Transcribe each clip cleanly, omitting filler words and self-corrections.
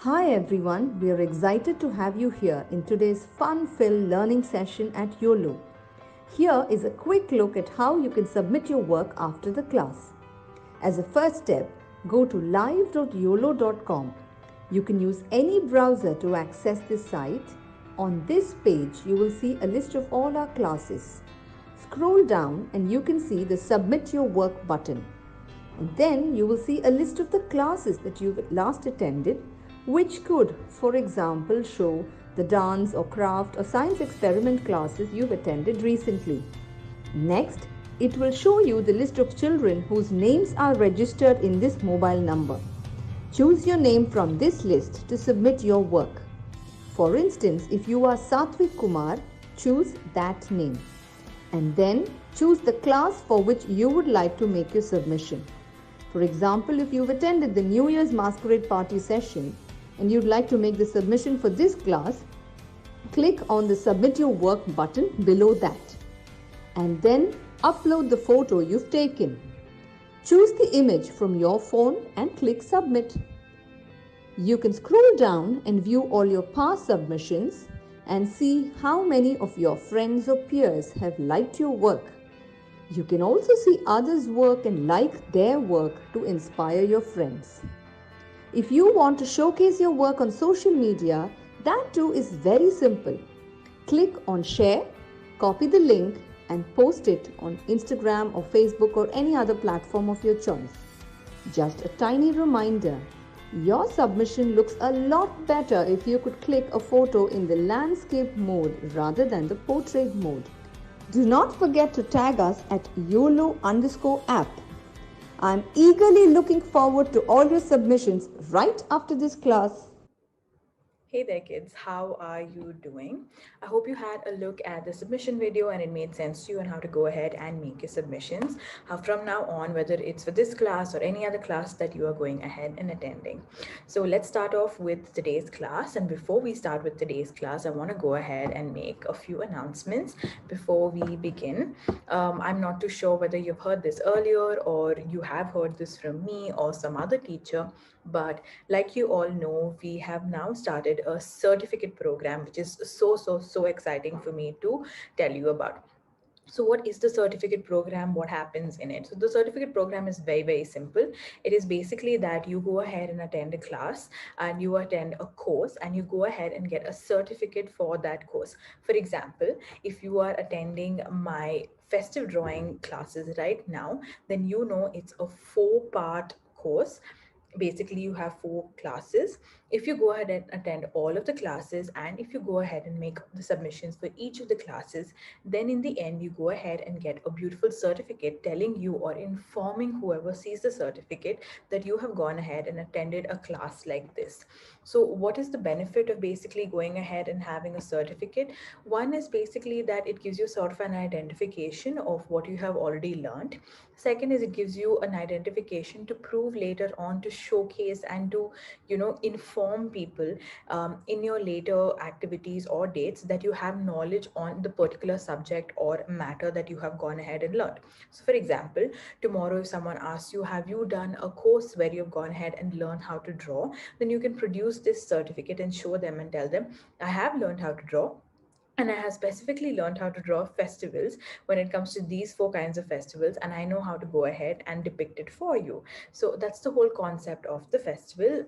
Hi everyone, we are excited to have you here in today's fun-filled learning session at YOLO. Here is a quick look at how you can submit your work after the class. As a first step, go to live.yolo.com. You can use any browser to access this site. On this page, you will see a list of all our classes. Scroll down and you can see the Submit Your Work button. And then you will see a list of the classes that you've last attended, which could, for example, show the dance or craft or science experiment classes you've attended recently. Next, it will show you the list of children whose names are registered in this mobile number. Choose your name from this list to submit your work. For instance, if you are Satvik Kumar, choose that name. And then choose the class for which you would like to make your submission. For example, if you've attended the New Year's Masquerade Party session and you'd like to make the submission for this class, click on the Submit Your Work button below that. And then upload the photo you've taken. Choose the image from your phone and click Submit. You can scroll down and view all your past submissions and see how many of your friends or peers have liked your work. You can also see others' work and like their work to inspire your friends. If you want to showcase your work on social media, that too is very simple. Click on Share, copy the link and post it on Instagram or Facebook or any other platform of your choice. Just a tiny reminder, your submission looks a lot better if you could click a photo in the landscape mode rather than the portrait mode. Do not forget to tag us at YOLO_app. I'm eagerly looking forward to all your submissions right after this class. Hey there, kids. How are you doing? I hope you had a look at the submission video and it made sense to you on how to go ahead and make your submissions from now on, whether it's for this class or any other class that you are going ahead and attending. So let's start off with today's class. And before we start with today's class, I want to go ahead and make a few announcements before we begin. I'm not too sure whether you've heard this earlier or you have heard this from me or some other teacher, but like you all know, we have now started a certificate program, which is so exciting for me to tell you about. So what is the certificate program? What happens in it? So the certificate program is very simple. It is basically that you go ahead and attend a class and you attend a course and you go ahead and get a certificate for that course. For example, if you are attending my festive drawing classes right now, then you know it's a 4-part course. Basically, you have 4 classes. If you go ahead and attend all of the classes and if you go ahead and make the submissions for each of the classes, then in the end you go ahead and get a beautiful certificate telling you or informing whoever sees the certificate that you have gone ahead and attended a class like this. So what is the benefit of basically going ahead and having a certificate? One is basically that it gives you sort of an identification of what you have already learned. Second is it gives you an identification to prove later on, to showcase and to inform people in your later activities or dates that you have knowledge on the particular subject or matter that you have gone ahead and learned. So for example, tomorrow if someone asks you, have you done a course where you've gone ahead and learned how to draw, then you can produce this certificate and show them and tell them, I have learned how to draw and I have specifically learned how to draw festivals when it comes to these 4 kinds of festivals, and I know how to go ahead and depict it for you. So that's the whole concept of the festival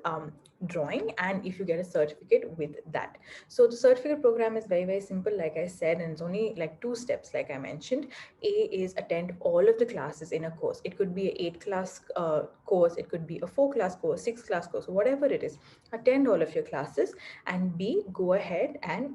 drawing, and if you get a certificate with that. So the certificate program is very simple, like I said, and it's only like 2 steps, like I mentioned. A is attend all of the classes in a course. It could be a 8-class course, it could be a 4-class course, 6-class course, whatever it is. Attend all of your classes, and B, go ahead and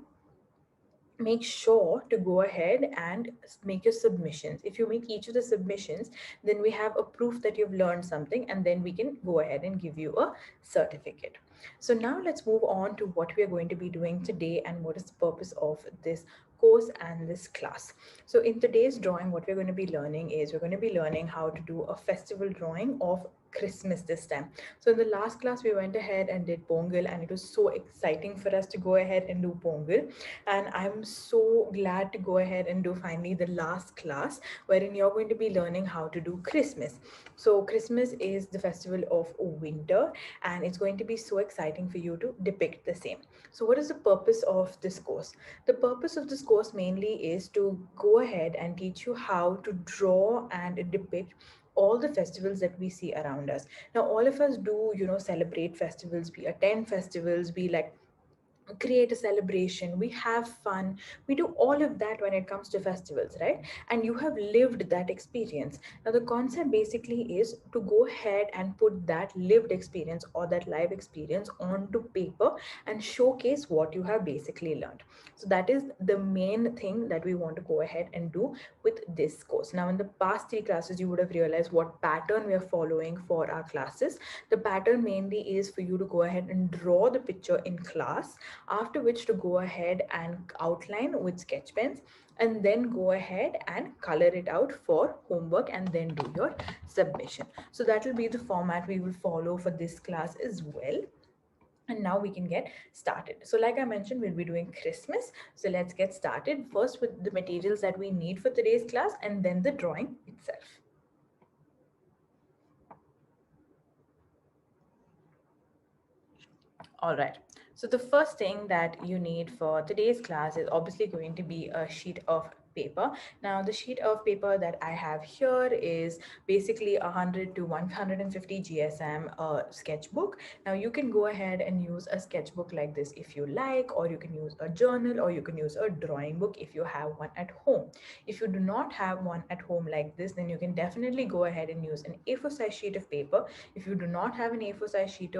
make sure to go ahead and make your submissions. If you make each of the submissions, then we have a proof that you've learned something, and then we can go ahead and give you a certificate. So now let's move on to what we are going to be doing today and what is the purpose of this course and this class. So in today's drawing, what we're going to be learning is we're going to be learning how to do a festival drawing of Christmas this time. So in the last class, we went ahead and did Pongal, and it was so exciting for us to go ahead and do Pongal. And I'm so glad to go ahead and do finally the last class, wherein you're going to be learning how to do Christmas. So Christmas is the festival of winter, and it's going to be so exciting for you to depict the same. So what is the purpose of this course? The purpose of this course mainly is to go ahead and teach you how to draw and depict all the festivals that we see around us. Now all of us do, celebrate festivals, we attend festivals, we like create a celebration, we have fun, we do all of that when it comes to festivals, right? And you have lived that experience. Now the concept basically is to go ahead and put that lived experience or that live experience onto paper and showcase what you have basically learned. So that is the main thing that we want to go ahead and do with this course. Now in the past three classes, you would have realized what pattern we are following for our classes. The pattern mainly is for you to go ahead and draw the picture in class, after which to go ahead and outline with sketch pens, and then go ahead and color it out for homework and then do your submission. So that will be the format we will follow for this class as well. And now we can get started. So like I mentioned, we'll be doing Christmas. So let's get started first with the materials that we need for today's class and then the drawing itself. All right. So the first thing that you need for today's class is obviously going to be a sheet of paper. Now the sheet of paper that I have here is basically 100 to 150 GSM sketchbook. Now you can go ahead and use a sketchbook like this if you like, or you can use a journal, or you can use a drawing book if you have one at home. If you do not have one at home like this, then you can definitely go ahead and use an A4 size sheet of paper. If you do not have an A4 size sheet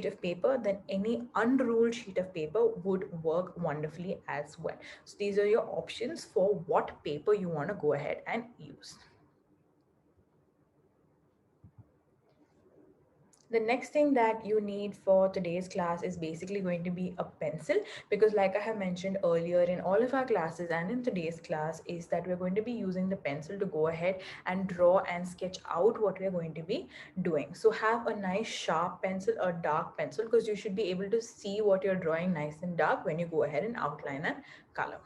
of paper, then any unruled sheet of paper would work wonderfully as well. So these are your options for what paper you want to go ahead and use. The next thing that you need for today's class is basically going to be a pencil, because like I have mentioned earlier in all of our classes and in today's class is that we're going to be using the pencil to go ahead and draw and sketch out what we're going to be doing. So have a nice sharp pencil or dark pencil, because you should be able to see what you're drawing nice and dark when you go ahead and outline and color.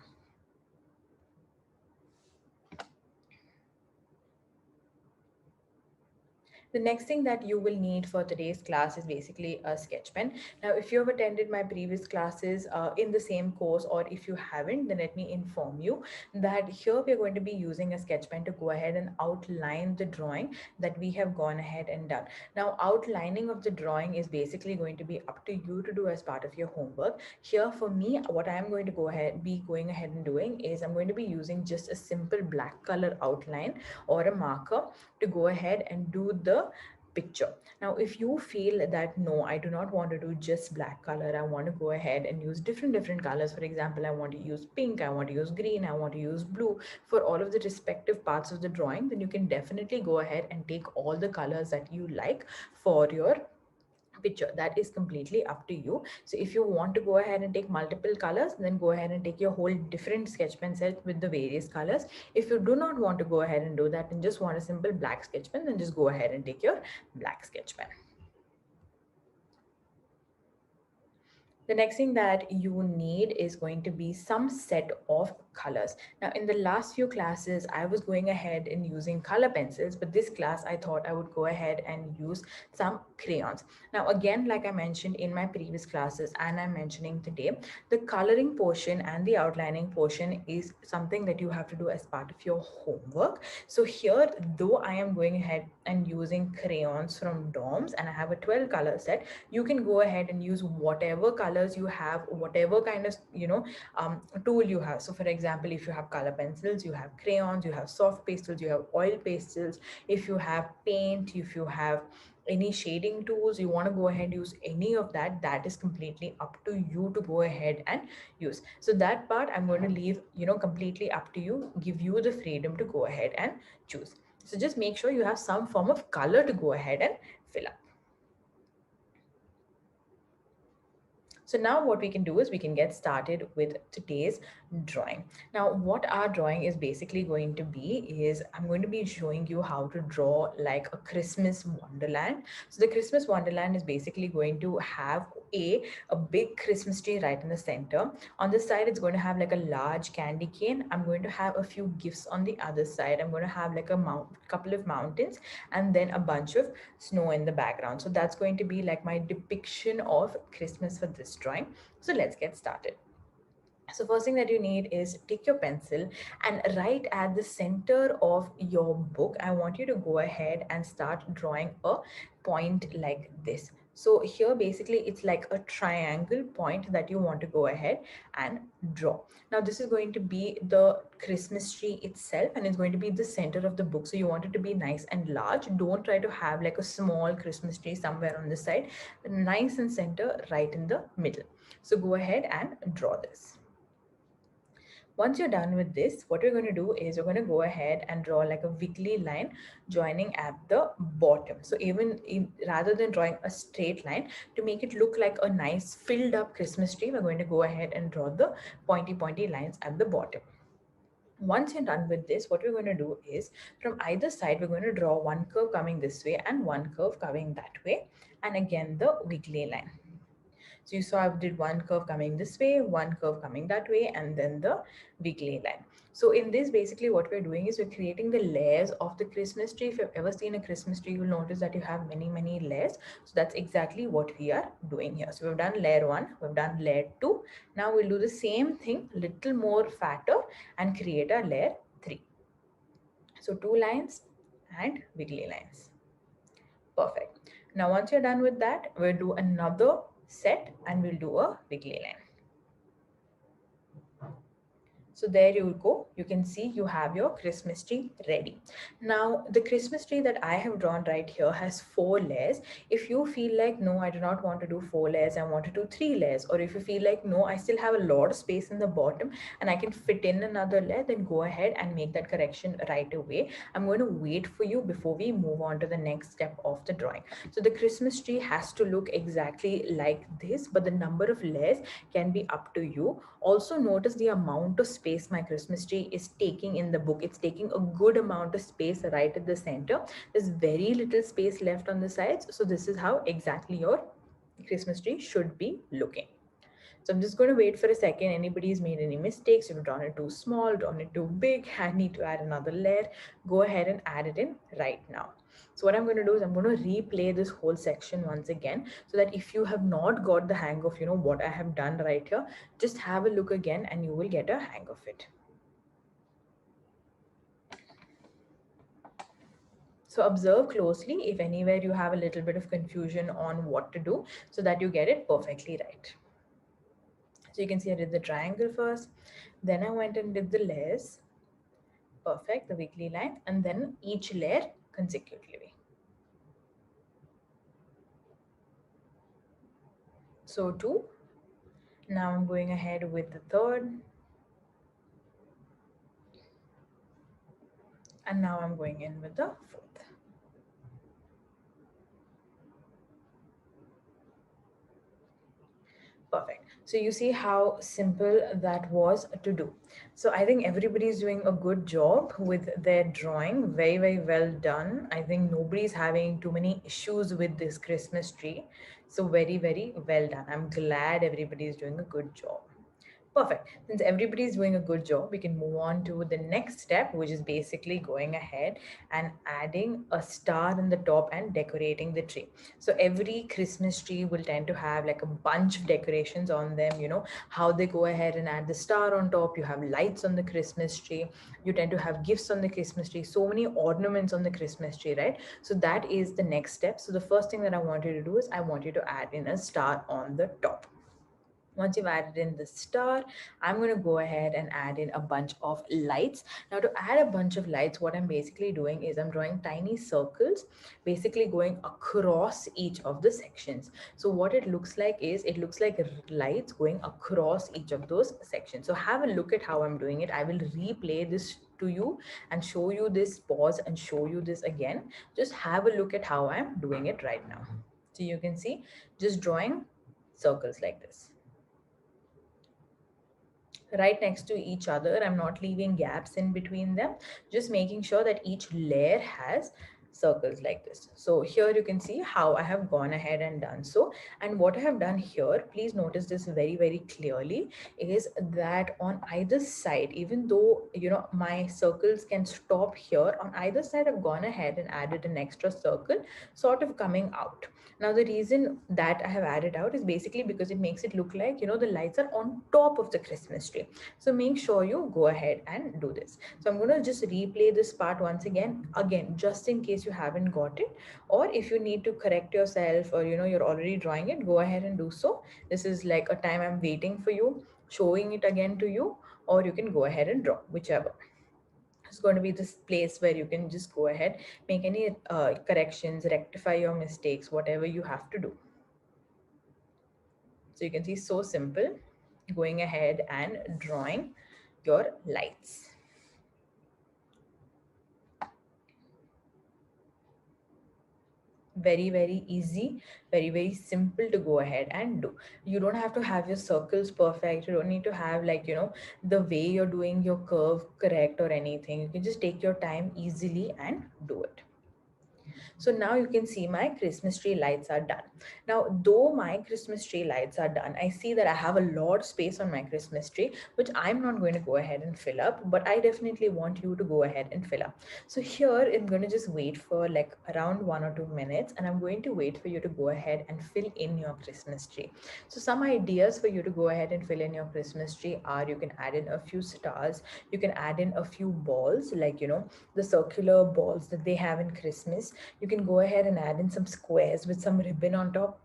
The next thing that you will need for today's class is basically a sketch pen. Now, if you have attended my previous classes in the same course, or if you haven't, then let me inform you that here we are going to be using a sketch pen to go ahead and outline the drawing that we have gone ahead and done. Now, outlining of the drawing is basically going to be up to you to do as part of your homework. Here for me, what I'm going to be going ahead and doing is I'm going to be using just a simple black color outline or a marker to go ahead and do the picture. Now if you feel that no, I do not want to do just black color, I want to go ahead and use different colors. For example, I want to use pink, I want to use green, I want to use blue for all of the respective parts of the drawing, then you can definitely go ahead and take all the colors that you like for your picture. That is completely up to you. So if you want to go ahead and take multiple colors, then go ahead and take your whole different sketch pen set with the various colors. If you do not want to go ahead and do that and just want a simple black sketch pen, then just go ahead and take your black sketch pen. The next thing that you need is going to be some set of colors. Now, in the last few classes, I was going ahead and using color pencils, but this class I thought I would go ahead and use some crayons. Now, again, like I mentioned in my previous classes and I'm mentioning today, the coloring portion and the outlining portion is something that you have to do as part of your homework. So here, though I am going ahead and using crayons from DOMS and I have a 12 color set, you can go ahead and use whatever colors you have, whatever kind of tool you have. So for example, if you have color pencils, you have crayons, you have soft pastels, you have oil pastels, if you have paint, if you have any shading tools, you want to go ahead and use any of that, that is completely up to you to go ahead and use. So that part I'm going to leave completely up to you, give you the freedom to go ahead and choose. So just make sure you have some form of color to go ahead and fill up. So now what we can do is we can get started with today's drawing. Now what our drawing is basically going to be is I'm going to be showing you how to draw like a Christmas wonderland. So the Christmas wonderland is basically going to have a big Christmas tree right in the center. On this side it's going to have like a large candy cane. I'm going to have a few gifts on the other side. I'm going to have like a couple of mountains and then a bunch of snow in the background. So that's going to be like my depiction of Christmas for this drawing. So let's get started. So first thing that you need is take your pencil and right at the center of your book, I want you to go ahead and start drawing a point like this. So here basically it's like a triangle point that you want to go ahead and draw. Now this is going to be the Christmas tree itself and it's going to be the center of the book. So you want it to be nice and large. Don't try to have like a small Christmas tree somewhere on the side. Nice and center right in the middle. So go ahead and draw this. Once you're done with this, what we're going to do is we're going to go ahead and draw like a wiggly line joining at the bottom. So rather than drawing a straight line, to make it look like a nice filled up Christmas tree, we're going to go ahead and draw the pointy lines at the bottom. Once you're done with this, what we're going to do is from either side, we're going to draw one curve coming this way and one curve coming that way. And again, the wiggly line. So you saw I did one curve coming this way, one curve coming that way, and then the wiggly line. So in this, basically what we're doing is we're creating the layers of the Christmas tree. If you've ever seen a Christmas tree, you'll notice that you have many layers. So that's exactly what we are doing here. So we've done layer one, we've done layer two. Now we'll do the same thing, little more fatter and create a layer three. So two lines and wiggly lines. Perfect. Now once you're done with that, we'll do another set and we'll do a wiggly line. So there you go. You can see you have your Christmas tree ready. Now the Christmas tree that I have drawn right here has 4 layers. If you feel like, no, I do not want to do 4 layers, I want to do 3 layers. Or if you feel like, no, I still have a lot of space in the bottom and I can fit in another layer, then go ahead and make that correction right away. I'm going to wait for you before we move on to the next step of the drawing. So the Christmas tree has to look exactly like this, but the number of layers can be up to you. Also notice the amount of space my Christmas tree is taking in the book. It's taking a good amount of space right at the center. There's very little space left on the sides. So this is how exactly your Christmas tree should be looking. So I'm just going to wait for a second. Anybody's made any mistakes, you've drawn it too small, drawn it too big, I need to add another layer, go ahead and add it in right now. So what I'm going to do is I'm going to replay this whole section once again so that if you have not got the hang of, what I have done right here, just have a look again and you will get a hang of it. So observe closely if anywhere you have a little bit of confusion on what to do so that you get it perfectly right. So you can see I did the triangle first, then I went and did the layers, perfect, the wiggly line, and then each layer consecutively. So two, now I'm going ahead with the third, and now I'm going in with the fourth. Perfect. So you see how simple that was to do. So I think everybody's doing a good job with their drawing. Very well done. I think nobody's having too many issues with this Christmas tree. So very well done. I'm glad everybody's doing a good job. Perfect. Since everybody is doing a good job, we can move on to the next step, which is basically going ahead and adding a star in the top and decorating the tree. So every Christmas tree will tend to have like a bunch of decorations on them, how they go ahead and add the star on top. You have lights on the Christmas tree. You tend to have gifts on the Christmas tree, so many ornaments on the Christmas tree, right? So that is the next step. So the first thing that I want you to do is I want you to add in a star on the top. Once you've added in the star, I'm going to go ahead and add in a bunch of lights. Now to add a bunch of lights, what I'm basically doing is I'm drawing tiny circles, basically going across each of the sections. So what it looks like is, it looks like lights going across each of those sections. So have a look at how I'm doing it. I will replay this to you and show you this, pause and show you this again. Just have a look at how I'm doing it right now. So you can see, just drawing circles like this. right next to each other. I'm not leaving gaps in between them, just making sure that each layer has circles like this. So here you can see how I have gone ahead and done so. And what I have done here, please notice this very, very clearly, is that on either side, even though my circles can stop here, on either side I've gone ahead and added an extra circle sort of coming out. Now the reason that I have added out is basically because it makes it look like the lights are on top of the Christmas tree. So make sure you go ahead and do this. So I'm going to just replay this part once again, just in case you haven't got it, or if you need to correct yourself, or you're already drawing it, go ahead and do so. This is like a time I'm waiting for you, showing it again to you, or you can go ahead and draw, whichever. It's going to be this place where you can just go ahead, make any corrections, rectify your mistakes, whatever you have to do. So you can see, so simple, going ahead and drawing your lights. Very, very easy, very, very simple to go ahead and do. You don't have to have your circles perfect. You don't need to have, like, the way you're doing your curve correct or anything. You can just take your time easily and do it. So now you can see my Christmas tree lights are done. Now, though my Christmas tree lights are done, I see that I have a lot of space on my Christmas tree, which I'm not going to go ahead and fill up, but I definitely want you to go ahead and fill up. So here I'm going to just wait for like around 1 or 2 minutes, and I'm going to wait for you to go ahead and fill in your Christmas tree. So some ideas for you to go ahead and fill in your Christmas tree are: you can add in a few stars, you can add in a few balls, like the circular balls that they have in Christmas. You can go ahead and add in some squares with some ribbon on top,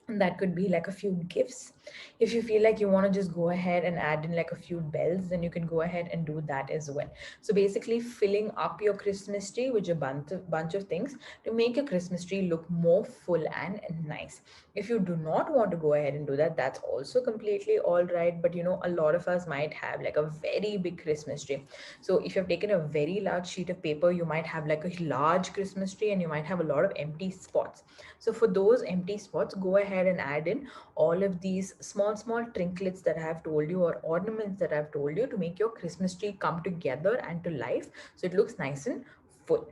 and that could be like a few gifts. If you feel like you want to just go ahead and add in like a few bells, then you can go ahead and do that as well. So basically filling up your Christmas tree with a bunch of things to make your Christmas tree look more full and nice. If you do not want to go ahead and do that, that's also completely all right. But a lot of us might have like a very big Christmas tree. So if you've taken a very large sheet of paper, you might have like a large Christmas tree, and you might have a lot of empty spots. So for those empty spots, go ahead and add in all of these small trinklets that I have told you, or ornaments that I've told you, to make your Christmas tree come together and to life, so it looks nice and full.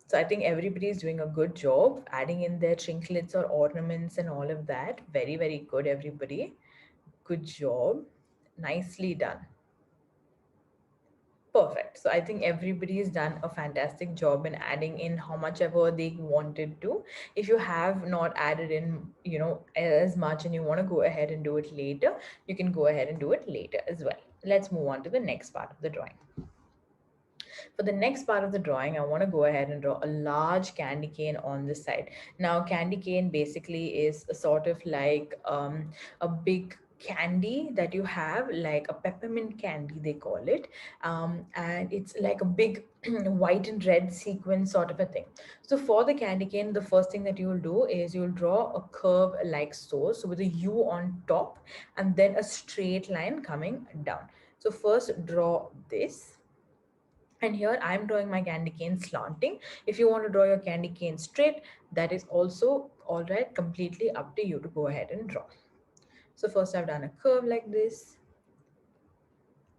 So I think everybody is doing a good job adding in their trinklets or ornaments and all of that. Very, very good, everybody. Good job. Nicely done. Perfect. So I think everybody's done a fantastic job in adding in how much ever they wanted to. If you have not added in, as much, and you want to go ahead and do it later, you can go ahead and do it later as well. Let's move on to the next part of the drawing. For the next part of the drawing, I want to go ahead and draw a large candy cane on this side. Now, candy cane basically is a sort of like a big candy that you have, like a peppermint candy, they call it. And it's like a big white and red sequin sort of a thing. So for the candy cane, the first thing that you'll do is you'll draw a curve like so. So with a U on top, and then a straight line coming down. So first draw this, and here I'm drawing my candy cane slanting. If you want to draw your candy cane straight, that is also all right, completely up to you to go ahead and draw. So first I've done a curve like this,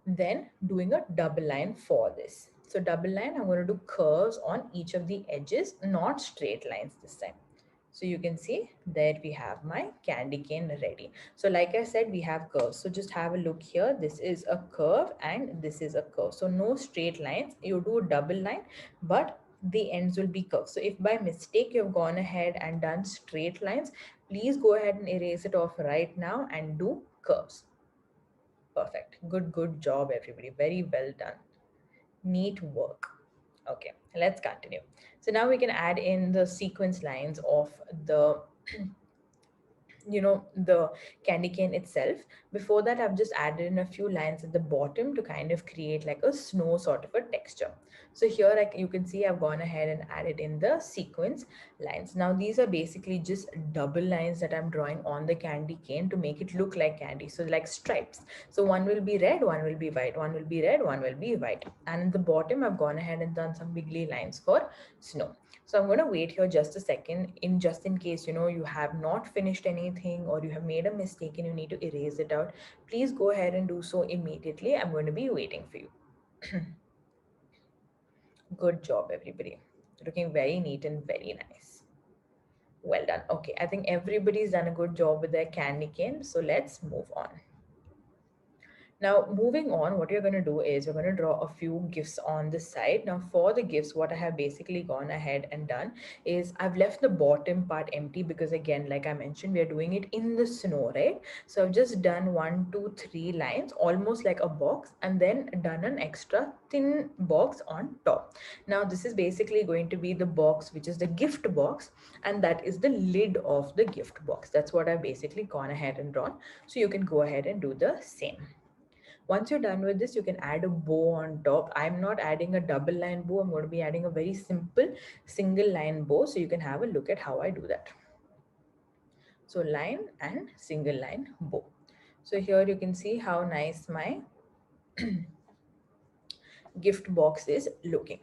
then doing a double line for this. So double line, I'm going to do curves on each of the edges, not straight lines this time. So you can see there we have my candy cane ready. So like I said, we have curves. So just have a look here. This is a curve and this is a curve. So no straight lines. You do a double line, but the ends will be curved. So if by mistake you've gone ahead and done straight lines, please go ahead and erase it off right now and do curves. Perfect. Good job, everybody. Very well done. Neat work. Okay, let's continue. So now we can add in the sequence lines of the the candy cane itself. Before that, I've just added in a few lines at the bottom to kind of create like a snow sort of a texture. So here, like you can see, I've gone ahead and added in the sequence lines. Now these are basically just double lines that I'm drawing on the candy cane to make it look like candy, so like stripes. So one will be red, one will be white, one will be red, one will be white, and in the bottom I've gone ahead and done some wiggly lines for snow. So I'm going to wait here just a second, in just in case you have not finished anything or you have made a mistake and you need to erase it out. Please go ahead and do so immediately. I'm going to be waiting for you. Good job, everybody. Looking very neat and very nice. Well done. Okay, I think everybody's done a good job with their candy cane. So let's move on. Now, moving on, what you're going to do is you're going to draw a few gifts on the side. Now, for the gifts, what I have basically gone ahead and done is I've left the bottom part empty because, again, like I mentioned, we are doing it in the snow, right? So I've just done one, two, three lines, almost like a box, and then done an extra thin box on top. Now, this is basically going to be the box, which is the gift box, and that is the lid of the gift box. That's what I've basically gone ahead and drawn. So you can go ahead and do the same. Once you're done with this, you can add a bow on top. I'm not adding a double line bow. I'm going to be adding a very simple single line bow. So you can have a look at how I do that. So line and single line bow. So here you can see how nice my gift box is looking.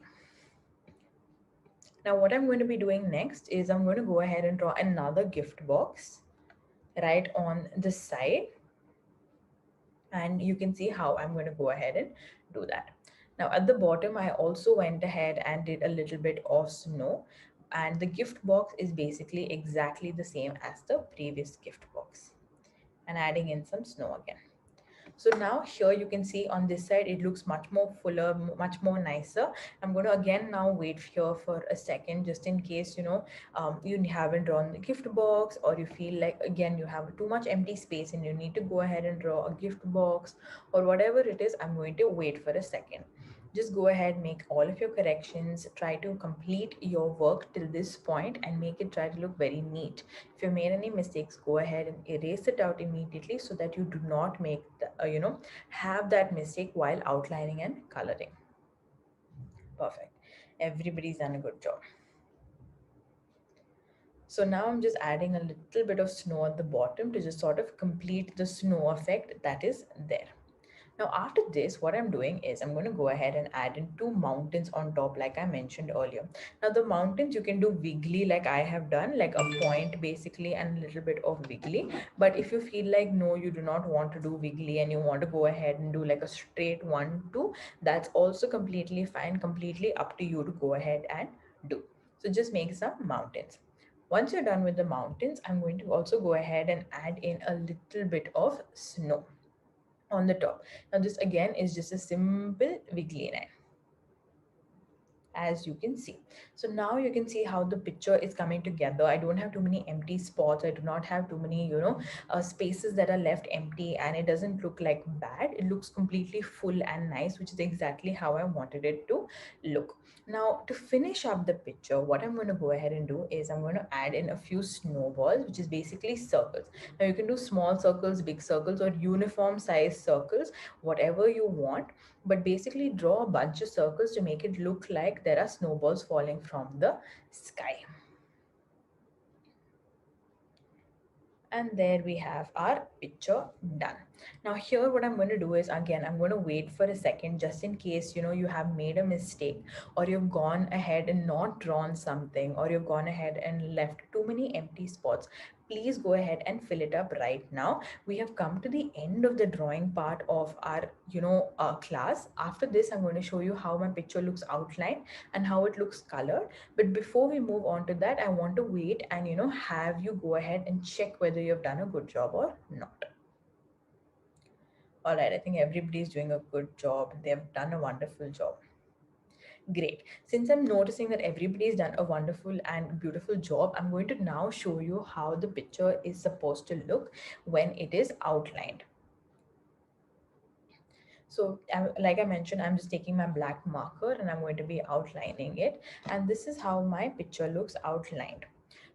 Now what I'm going to be doing next is I'm going to go ahead and draw another gift box right on the side, and you can see how I'm going to go ahead and do that. Now at the bottom, I also went ahead and did a little bit of snow, and the gift box is basically exactly the same as the previous gift box, and adding in some snow again. So now here you can see on this side, it looks much more fuller, much more nicer. I'm going to again now wait here for a second, just in case, you haven't drawn the gift box, or you feel like, again, you have too much empty space and you need to go ahead and draw a gift box or whatever it is. I'm going to wait for a second. Just go ahead, make all of your corrections, try to complete your work till this point and make it try to look very neat. If you made any mistakes, go ahead and erase it out immediately so that you do not make have that mistake while outlining and coloring. Perfect. Everybody's done a good job. So now I'm just adding a little bit of snow at the bottom to just sort of complete the snow effect that is there. Now after this, what I'm doing is I'm going to go ahead and add in two mountains on top, like I mentioned earlier. Now the mountains you can do wiggly like I have done, like a point basically and a little bit of wiggly. But if you feel like no, you do not want to do wiggly and you want to go ahead and do like a straight 1 2, that's also completely fine, completely up to you to go ahead and do. So just make some mountains. Once you're done with the mountains, I'm going to also go ahead and add in a little bit of snow on the top. Now this again is just a simple wiggly line, as you can see. So now you can see how the picture is coming together. I don't have too many empty spots. I do not have too many, spaces that are left empty, and it doesn't look like bad. It looks completely full and nice, which is exactly how I wanted it to look. Now to finish up the picture, what I'm going to go ahead and do is I'm going to add in a few snowballs, which is basically circles. Now you can do small circles, big circles, or uniform size circles, whatever you want, but basically draw a bunch of circles to make it look like there are snowballs falling from the sky. And there we have our picture done. Now here what I'm going to do is, again, I'm going to wait for a second, just in case you have made a mistake, or you've gone ahead and not drawn something, or you've gone ahead and left too many empty spots. Please go ahead and fill it up right now. We have come to the end of the drawing part of our class. After this, I'm going to show you how my picture looks outlined and how it looks colored. But before we move on to that, I want to wait and have you go ahead and check whether you've done a good job or not. All right, I think everybody's doing a good job. They've done a wonderful job. Great. Since I'm noticing that everybody's done a wonderful and beautiful job, I'm going to now show you how the picture is supposed to look when it is outlined. So like I mentioned, I'm just taking my black marker and I'm going to be outlining it. And this is how my picture looks outlined.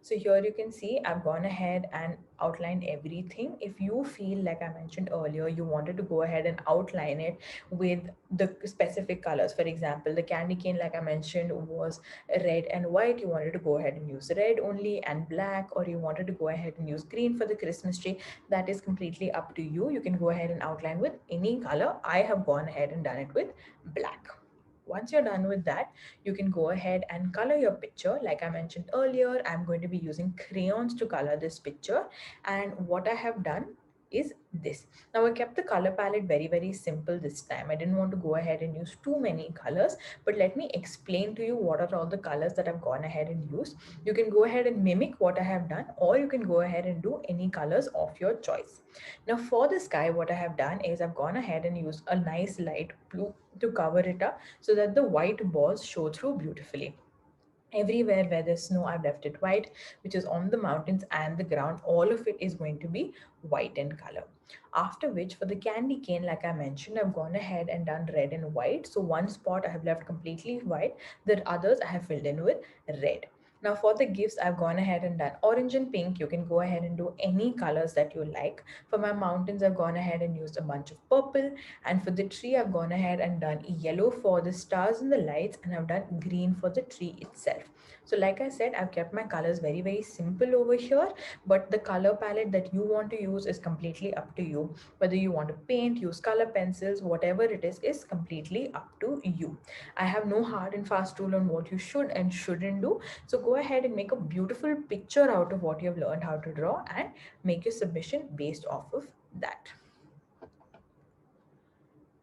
So here you can see I've gone ahead and outlined everything. If you feel, like I mentioned earlier, you wanted to go ahead and outline it with the specific colors. For example, the candy cane, like I mentioned, was red and white. You wanted to go ahead and use red only and black, or you wanted to go ahead and use green for the Christmas tree. That is completely up to you. You can go ahead and outline with any color. I have gone ahead and done it with black. Once you're done with that, you can go ahead and color your picture. Like I mentioned earlier, I'm going to be using crayons to color this picture. And what I have done is this. Now I kept the color palette very simple this time. I didn't want to go ahead and use too many colors, but let me explain to you what are all the colors that I've gone ahead and used. You can go ahead and mimic what I have done, or you can go ahead and do any colors of your choice. Now for the sky, what I have done is I've gone ahead and used a nice light blue to cover it up so that the white balls show through beautifully. Everywhere where there's snow, I've left it white, which is on the mountains and the ground. All of it is going to be white in color. After which, for the candy cane, like I mentioned, I've gone ahead and done red and white. So one spot I have left completely white, the others I have filled in with red. Now for the gifts, I've gone ahead and done orange and pink. You can go ahead and do any colors that you like. For my mountains, I've gone ahead and used a bunch of purple. And for the tree, I've gone ahead and done yellow for the stars and the lights, and I've done green for the tree itself. So like I said, I've kept my colors very simple over here, but the color palette that you want to use is completely up to you. Whether you want to paint, use color pencils, whatever it is completely up to you. I have no hard and fast rule on what you should and shouldn't do. So go ahead and make a beautiful picture out of what you've learned how to draw and make your submission based off of that.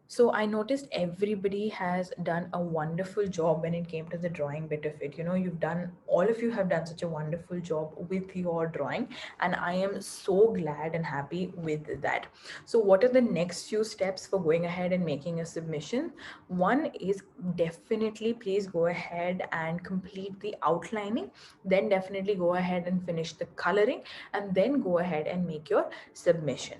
So I noticed everybody has done a wonderful job when it came to the drawing bit of it. You know, all of you have done such a wonderful job with your drawing, and I am so glad and happy with that. So what are the next few steps for going ahead and making a submission? One is definitely please go ahead and complete the outlining, then definitely go ahead and finish the coloring, and then go ahead and make your submission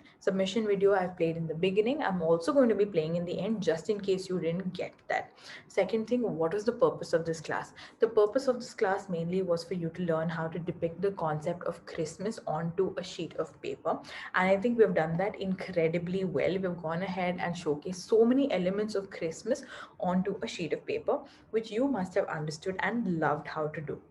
video I've played in the beginning. I'm also going to be playing in the end just in case you didn't get that. Second thing, what was the purpose of this class? The purpose of this class mainly was for you to learn how to depict the concept of Christmas onto a sheet of paper, and I think we've done that incredibly well. We've gone ahead and showcased so many elements of Christmas onto a sheet of paper, which you must have understood and loved how to do.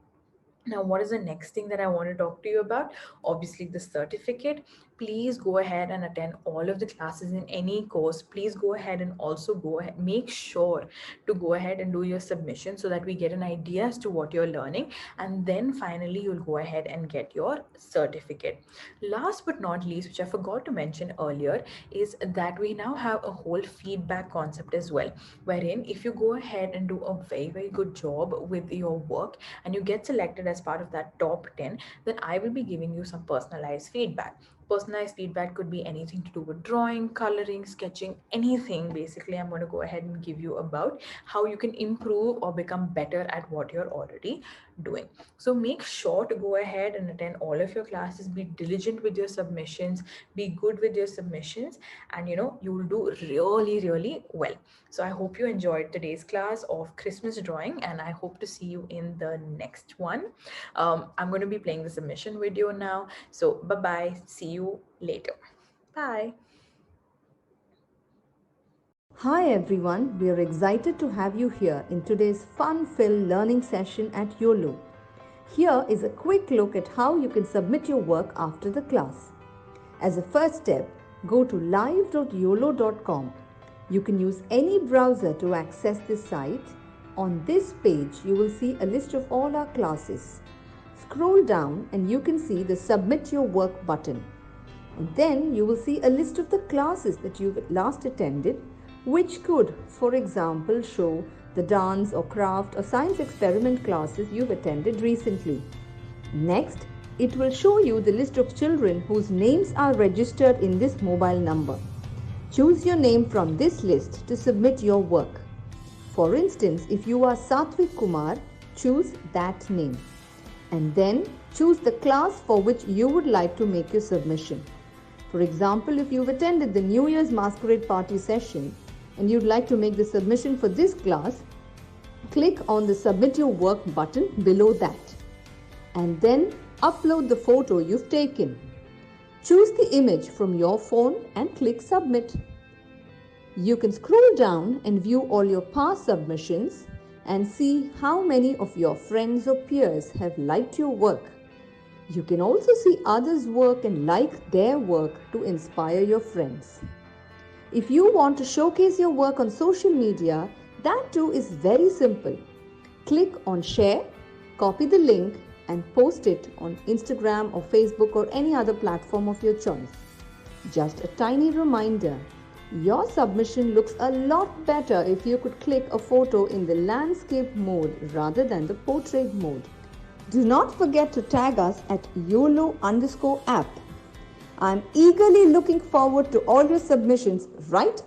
Now, what is the next thing that I want to talk to you about? Obviously, the certificate. Please go ahead and attend all of the classes in any course. Please go ahead and also go ahead, make sure to go ahead and do your submission so that we get an idea as to what you're learning. And then finally, you'll go ahead and get your certificate. Last but not least, which I forgot to mention earlier, is that we now have a whole feedback concept as well, wherein if you go ahead and do a very good job with your work and you get selected as part of that top 10, then I will be giving you some personalized feedback. Personalized feedback could be anything to do with drawing, coloring, sketching, anything. Basically, I'm going to go ahead and give you about how you can improve or become better at what you're already doing. So make sure to go ahead and attend all of your classes, be diligent with your submissions, be good with your submissions, and you will do really well. So I hope you enjoyed today's class of Christmas drawing, and I hope to see you in the next one. I'm going to be playing the submission video now. So bye bye. See you later. Bye. Hi everyone, we are excited to have you here in today's fun-filled learning session at YOLO. Here is a quick look at how you can submit your work after the class. As a first step, go to live.yolo.com. You can use any browser to access this site. On this page, you will see a list of all our classes. Scroll down and you can see the Submit Your Work button. And then you will see a list of the classes that you've last attended, which could, for example, show the dance or craft or science experiment classes you've attended recently. Next, it will show you the list of children whose names are registered in this mobile number. Choose your name from this list to submit your work. For instance, if you are Satvik Kumar, choose that name. And then choose the class for which you would like to make your submission. For example, if you've attended the New Year's Masquerade Party session and you'd like to make the submission for this class, click on the Submit Your Work button below that. And then upload the photo you've taken. Choose the image from your phone and click Submit. You can scroll down and view all your past submissions and see how many of your friends or peers have liked your work. You can also see others' work and like their work to inspire your friends. If you want to showcase your work on social media, That too is very simple. Click on share, copy the link and post it on Instagram or Facebook or any other platform of your choice. Just a tiny reminder, your submission looks a lot better if you could click a photo in the landscape mode rather than the portrait mode. Do not forget to tag us at YOLO_app. I'm eagerly looking forward to all your submissions right